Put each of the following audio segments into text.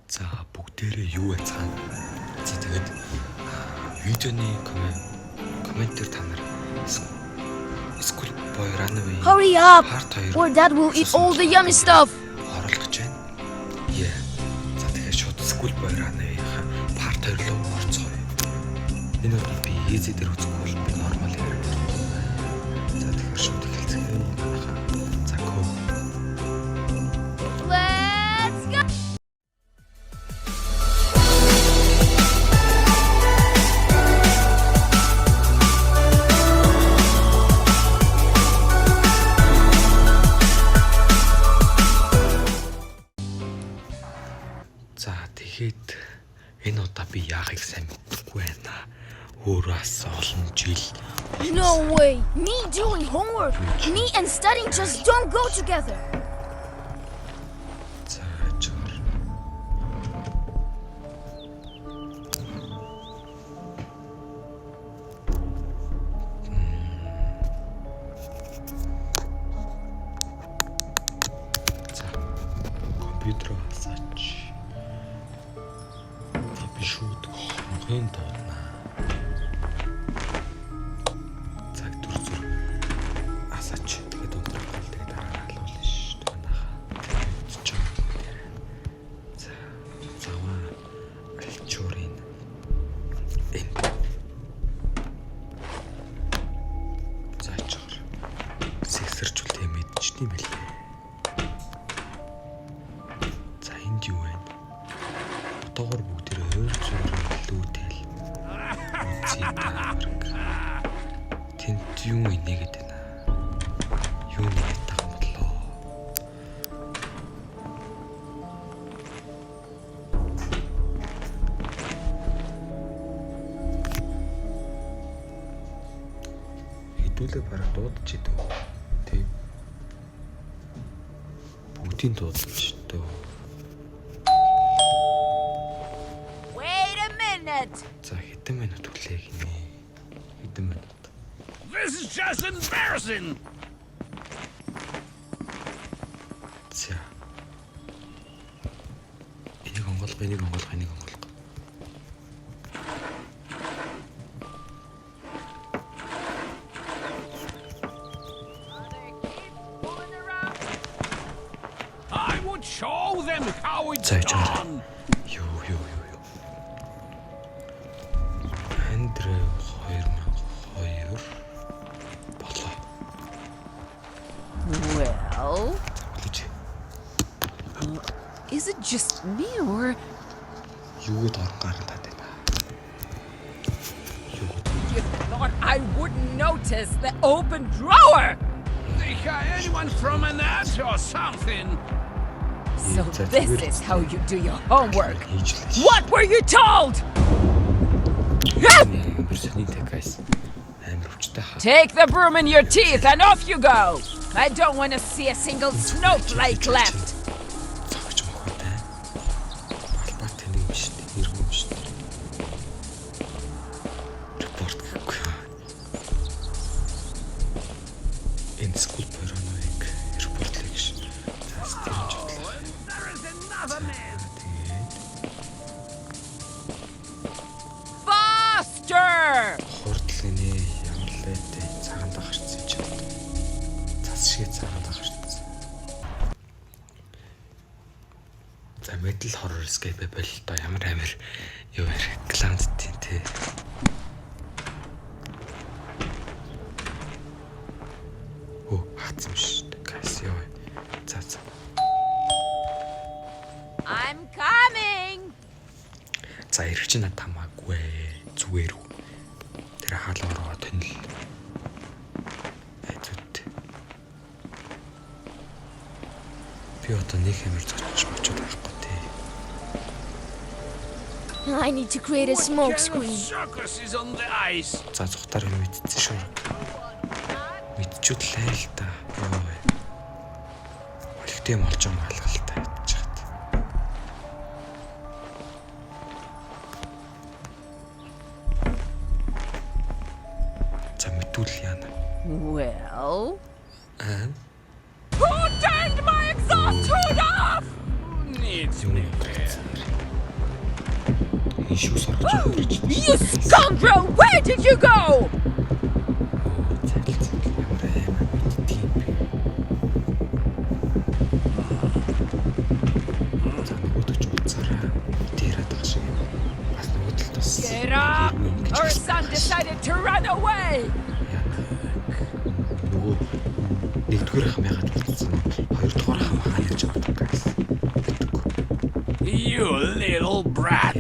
За бүгдээрээ юу яцгаана. За тэгээд видеоны комментээр та нар School Boy Runaway Hurry up, Part 2 or Dad will eat all the yummy stuff. оруулах гэж байна. За тэгэхээр шууд School Boy Runaway-ийн Part 2 руу орцгоё. Энэ удаа би easy дээр үзэхгүй бол normal хэрэг байна. За тэгэхээр шууд эхэлцгээе. За go. Let's go. За тэгэхэд энэ удаа би яахыг сайн мэдэхгүй байна. Өөрөөс олон жил No way. Me doing homework. Me and studying just don't go together. За чор. За компьютер асаач. Би шууд хонхын доодна. Цаг дүр зүр асаач. Тэгээд өндрөл тэгээд дараа халуулна ш. Түүнийхээ за заваа алчуурын энэ за чор сэгсэрчүүлээ мэдчихдэм билээ. За энд юу вэ? Одоогор бүгдээ өөр зураг лүүтэл үзээд тэнд юу инегээд байна? Юу нэгэд байгаа юм болоо? Хэдүүлээ бараг дуудаж идэв. Тэг. Бүгдийн дуудаж дөө. Wait a minute. За хэдэн минут хүлээх нэ? Хэдэн минут? This is just embarrassing! За. Энийг онгоолго. I would show them how it's За чор. done! Юу. Андрей 2002 болоо. Well, Гэж is it just me or юуд орон гарантаад байна. you thought I wouldn't notice the open drawer? Anyone from an ad or something? So this is how you do your homework. Хийжлээ. What were you told? Бүрсэний guys. Амар хүчтэй хаа. Take the broom in your teeth and off you go. I don't want to see a single snowflake left. Цагч мохотой. Балбар тэнийг юм шүү дээ. Иргэн юм шүү дээ. Репорт гэхгүй. Энэ School Boy Runaway-г репортлыг шүү. За стримж бодлоо. There is another man! Тэгээд Faster! хурдлын ямар лээтэй цагаанд гарцсан ч юм. Цас шиг цагаанд гарцсан. За Metal Horror Escape бол одоо ямар амир юу вэ? Клантийн те. Оо хатсан шүү дээ. Guys ёо. За. I'm coming. За ирэх чинь надад хамаагүй зүгээр үү. Тэр хаалгараа төнөл. Айдууд. Би одоо нэг хэмээр зочиж байхгүй тий. I need to create a smoke What kind screen. of circus is on the ice? За зүхтаар юм мэдсэн шүү. Мэдчүтлээ л та. Йоо. Олигтэй молж юм алгалтай гэж хат. За мэдүүл яана. Well, Аа. who turned my exhaust hood off? Needs Юу me. юм бэ? Энэ шүү соргож өгч. You scoundrel! Where did you go? Get up! Our son decided to run away! Нөгөө нэгдүгээр хам ягаад болсон. Хоёрдугаар хам хаана яаж байгаа guys. You little brat.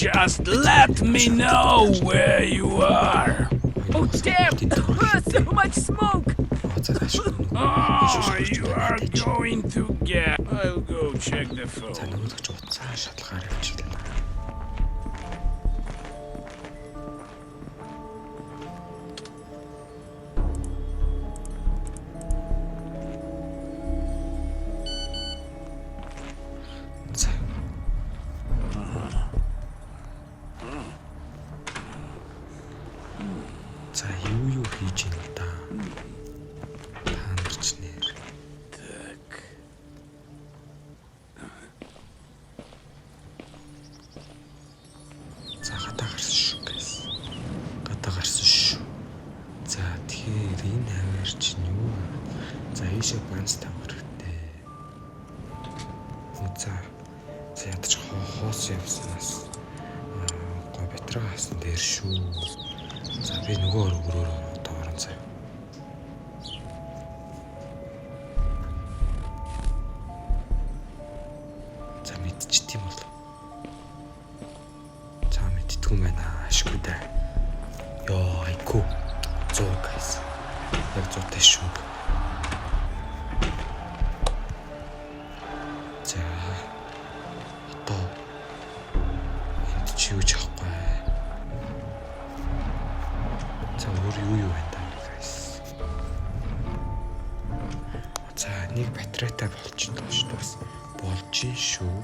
Just let me know where you are. Oh damn! So much smoke! Oh, you are going to get. I'll go check the phone. Нөгөөдөгч уцаа шалгаар явчихлаа. За юу хийж ин та? Таанч нэр. Так. За гадаа гарсан шүү guys. Гадаа гарсан шүү. За тэгэхээр энэ хавар чинь юу? За ийшээ бранц тавхрахтэй. За ядаж хоос явснаас гоо батрагаас дээр шүү. За би нөгөө өрөөр одоо орон заяа. За мэдчихтiin бол. За мэдтгүй байна ашгүй дээ. Йоо айку. Зоо guys. Яг зоотой шүү. За одоо энд чи юу ч авахгүй. За өөр юу байна та guys. За нэг батарейтай болчихлоо шүү дээ. Бас болж шүү.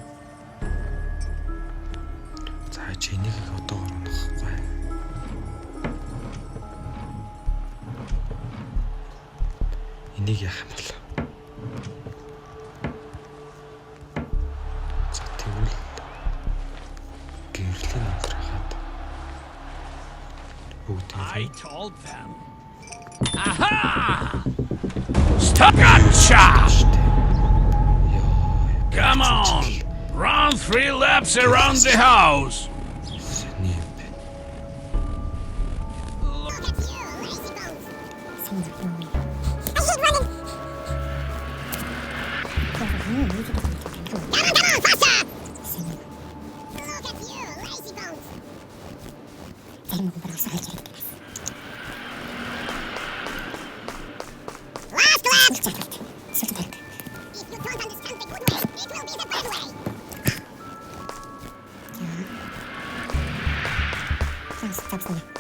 За чи энийг одоо оруулахгүй. Энийг яах юм бол? За тэгвэл гэрлийн унтрахад I told them. Aha! Stop! Gotcha! Come on! Run 3 laps around the house!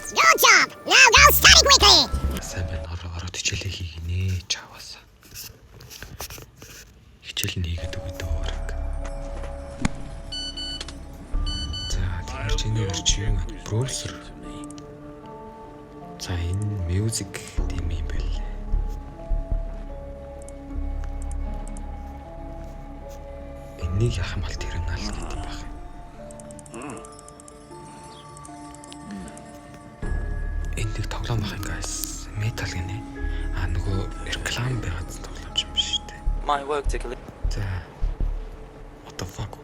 Good job! Now go study quickly! Сайн байна. Ороод хичээлээ хийгинэ чаваас. Хичээл нэгэд өгөө дөөрг. За тэгэр чиний орчин броусер. За энэ music тийм юм байл. Энийг яах юм бол терминал гэдэг юм байна. Энийг тоглоом байх юм guys. Metal гинэ. Нөгөө реклам байгаад тоглоомч юм биш үү? My work tickle. За. What the fuck?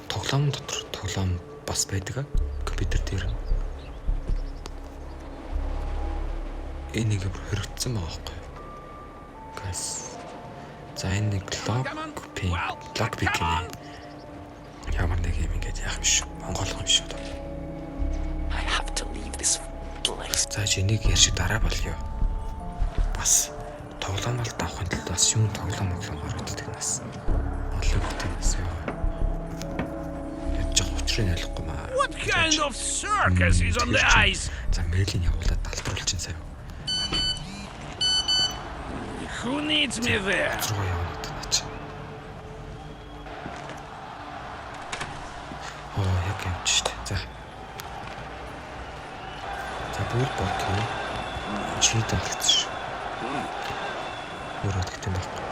Тоглоом дотор тоглоом бас байдаг а компьютер дээр. Энийг хэрэгцсэн байгаа байхгүй юу? Guys. За энэ нэг lockpick гинэ. Ямар нэг юм ингэж яах юм шүү. Монгол юм шүү. I have to leave this place. За энийг ярьж дараа болё. Бас тоглоом бол давахын тулд бас юм тоглоом ороод нас. Олон хүмүүс яа. Яаж учрыг ойлгохгүй маа. What kind of circus is on the ice? За мэйлийн явуулаад талтруулж чинь сая. Who needs me there? Руу яваад наач. Яг юм чи штэ. За. За бүр бокё. Чийд болчихсон шүү. Өөрөө тэгтэн байхгүй.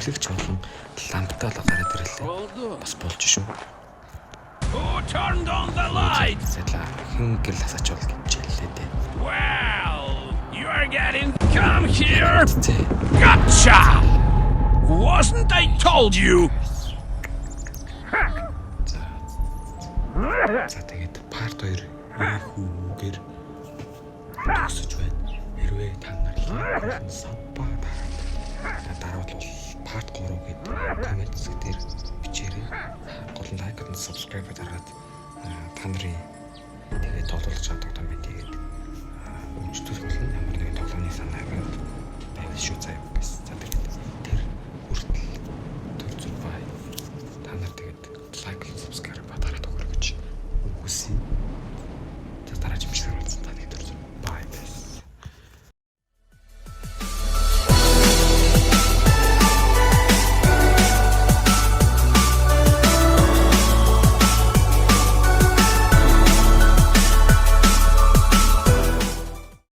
бүлэгч болон ламптай л гараад ирлээ. Бас болж шүү. Who turned on the light? Зэлээ хэн гэрэл хасаач бол гэж хэллээ дээ. Well, you are getting. Come here. Зэ. Gotcha. Wasn't I told you? За тэгээд парт 2 хүүгээр төгсөж байна. Хэрвээ та нар лайк сабба дараад бол парт 3 гэдэг комент хэсэг дээр бичээрэй. Гол нь лайк and subscribe дараад та нарын тэгээд тоглож чаддаг юм байна. Тэгээд үздэг бол ямар нэгэн тоглооны санааг байвал шүү заяа гэсэн. За тэгээд тэр хүртэл